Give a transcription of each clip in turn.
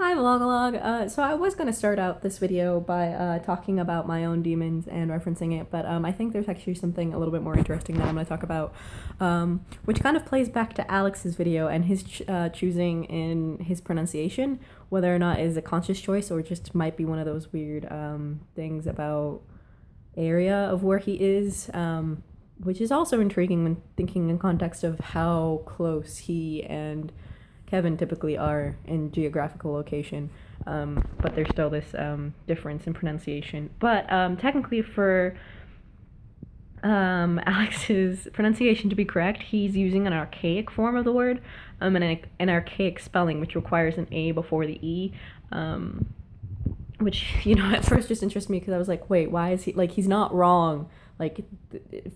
Hi Vlogalog. So I was gonna start out this video by talking about my own demons and referencing it, but I think there's actually something a little bit more interesting that I'm gonna talk about, which kind of plays back to Alex's video and his choosing in his pronunciation, whether or not it is a conscious choice or just might be one of those weird things about area of where he is, which is also intriguing when thinking in context of how close he and Kevin typically are in geographical location, but there's still this difference in pronunciation. But technically, for Alex's pronunciation to be correct, he's using an archaic form of the word, and an archaic spelling, which requires an A before the E. Which, at first just interested me because I was like, wait, why is he, like, he's not wrong. Like,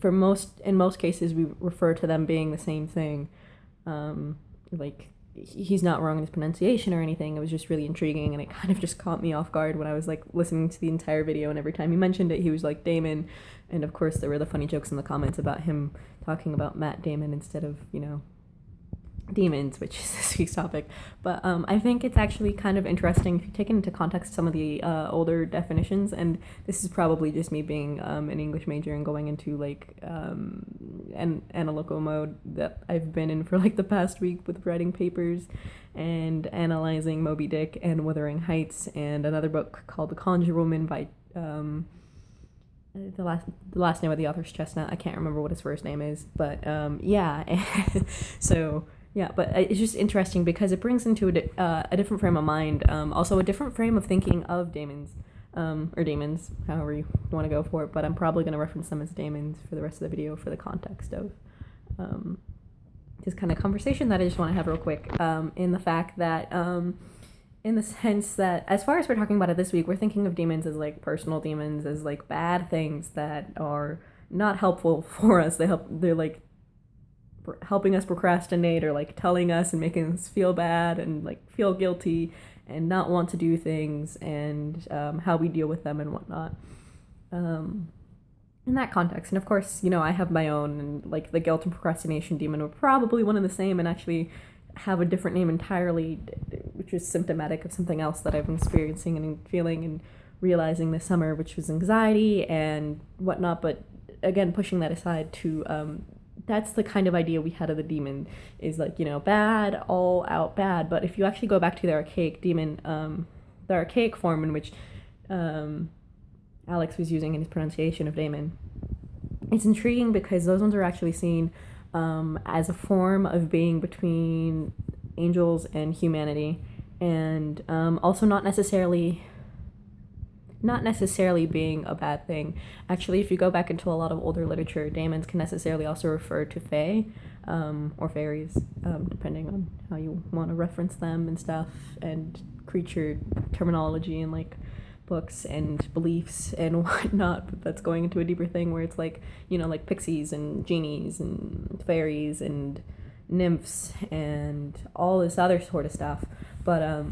in most cases, we refer to them being the same thing. Like, he's not wrong in his pronunciation or anything. It was just really intriguing, and it kind of just caught me off guard when I was like listening to the entire video, and every time he mentioned it, he was like Damon, and of course there were the funny jokes in the comments about him talking about Matt Damon instead of, demons, which is this week's topic. But I think it's actually kind of interesting if you take into context some of the older definitions, and this is probably just me being an English major and going into like an analytical mode that I've been in for like the past week with writing papers and analyzing Moby Dick and Wuthering Heights and another book called The Conjure Woman by the last name of the author's Chestnut. I can't remember what his first name is, but yeah. So yeah, but it's just interesting because it brings into a different frame of mind, also a different frame of thinking of Daemons, or Daemons, however you want to go for it, but I'm probably going to reference them as Daemons for the rest of the video for the context of this kind of conversation that I just want to have real quick, in the fact that, in the sense that, as far as we're talking about it this week, we're thinking of demons as like personal demons, as like bad things that are not helpful for us. They're like helping us procrastinate, or like telling us and making us feel bad and like feel guilty and not want to do things, and how we deal with them and whatnot, in that context. And of course, I have my own, and like the guilt and procrastination demon are probably one and the same and actually have a different name entirely, which is symptomatic of something else that I've been experiencing and feeling and realizing this summer, which was anxiety and whatnot. But again, pushing that aside to that's the kind of idea we had of the demon, is like, bad, all out bad. But if you actually go back to the archaic demon, the archaic form in which Alex was using in his pronunciation of Damon, it's intriguing because those ones are actually seen as a form of being between angels and humanity, and also not necessarily being a bad thing. Actually, if you go back into a lot of older literature, daemons can necessarily also refer to fae, or fairies, depending on how you want to reference them and stuff, and creature terminology and like books and beliefs and whatnot. But that's going into a deeper thing where it's like, like pixies and genies and fairies and nymphs and all this other sort of stuff. But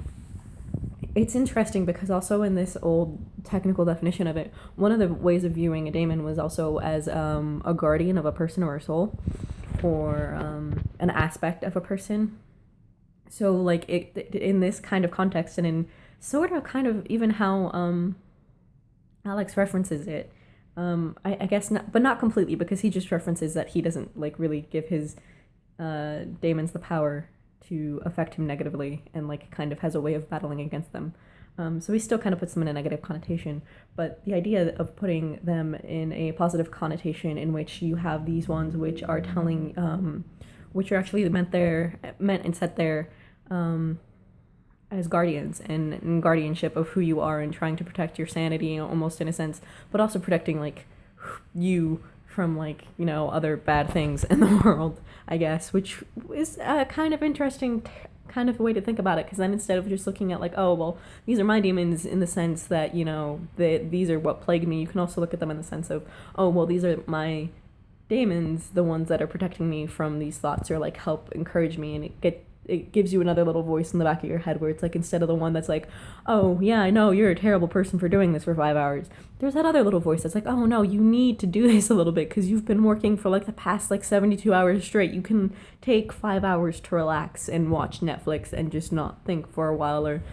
it's interesting because also in this old technical definition of it, one of the ways of viewing a daemon was also as a guardian of a person or a soul, or an aspect of a person. So like in this kind of context, and in sort of kind of even how Alex references it, I guess not, but not completely, because he just references that he doesn't like really give his daemons the power to affect him negatively, and like kind of has a way of battling against them. So he still kind of puts them in a negative connotation, but the idea of putting them in a positive connotation, in which you have these ones which are telling, which are actually meant and set there as guardians and guardianship of who you are, and trying to protect your sanity almost in a sense, but also protecting like you from like, other bad things in the world, I guess, which is a kind of interesting kind of way to think about it, because then instead of just looking at like, oh, well, these are my demons in the sense that, these are what plague me, you can also look at them in the sense of, oh, well, these are my daemons, the ones that are protecting me from these thoughts, or like help encourage me, and it gives you another little voice in the back of your head where it's like, instead of the one that's like, oh yeah, I know you're a terrible person for doing this for 5 hours, there's that other little voice that's like, oh no, you need to do this a little bit because you've been working for like the past like 72 hours straight. You can take 5 hours to relax and watch Netflix and just not think for a while, or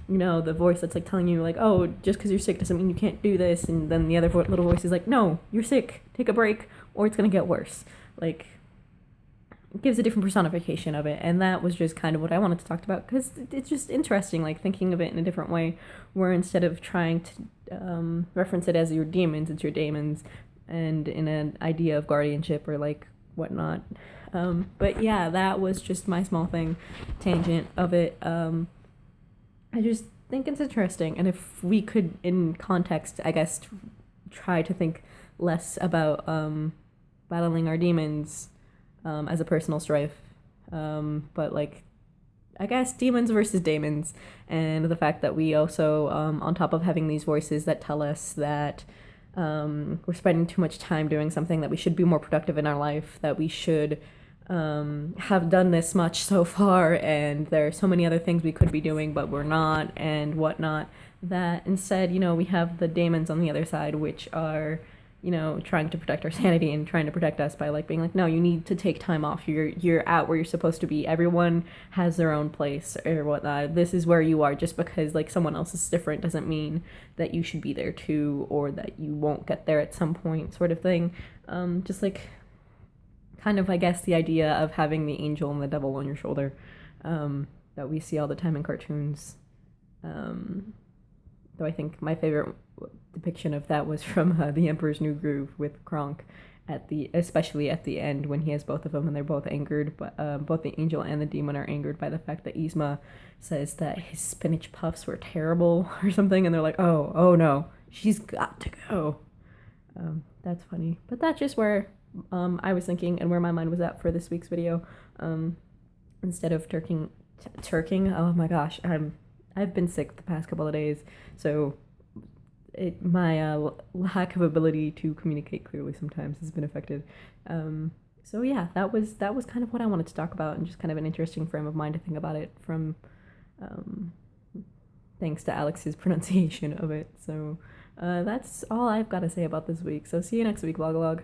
you know, the voice that's like telling you like, oh, just because you're sick doesn't mean you can't do this, and then the other little voice is like, no, you're sick, take a break or it's gonna get worse. Like, it gives a different personification of it, and that was just kind of what I wanted to talk about, because it's just interesting, like thinking of it in a different way, where instead of trying to reference it as your demons, it's your daemons, and in an idea of guardianship or like whatnot. But yeah, that was just my small thing, tangent of it. I just think it's interesting, and if we could, in context, I guess, try to think less about battling our demons as a personal strife, but like, I guess, demons versus daemons, and the fact that we also, on top of having these voices that tell us that we're spending too much time doing something, that we should be more productive in our life, that we should have done this much so far, and there are so many other things we could be doing but we're not, and whatnot, that instead, you know, we have the daemons on the other side, which are, you know, trying to protect our sanity and trying to protect us by like being like, no, you need to take time off, you're out where you're supposed to be, everyone has their own place or whatnot, this is where you are, just because like someone else is different doesn't mean that you should be there too, or that you won't get there at some point, sort of thing. Just like, kind of, I guess, the idea of having the angel and the devil on your shoulder, that we see all the time in cartoons. Though I think my favorite depiction of that was from The Emperor's New Groove with Kronk, especially at the end, when he has both of them and they're both angered, but both the angel and the demon are angered by the fact that Yzma says that his spinach puffs were terrible or something, and they're like, oh no, she's got to go. That's funny, but that's just where I was thinking and where my mind was at for this week's video. Instead of turking, oh my gosh, I've been sick the past couple of days, so my lack of ability to communicate clearly sometimes has been affected. So yeah, that was kind of what I wanted to talk about, and just kind of an interesting frame of mind to think about it from, thanks to Alex's pronunciation of it. So that's all I've got to say about this week. So see you next week, Vlogalog.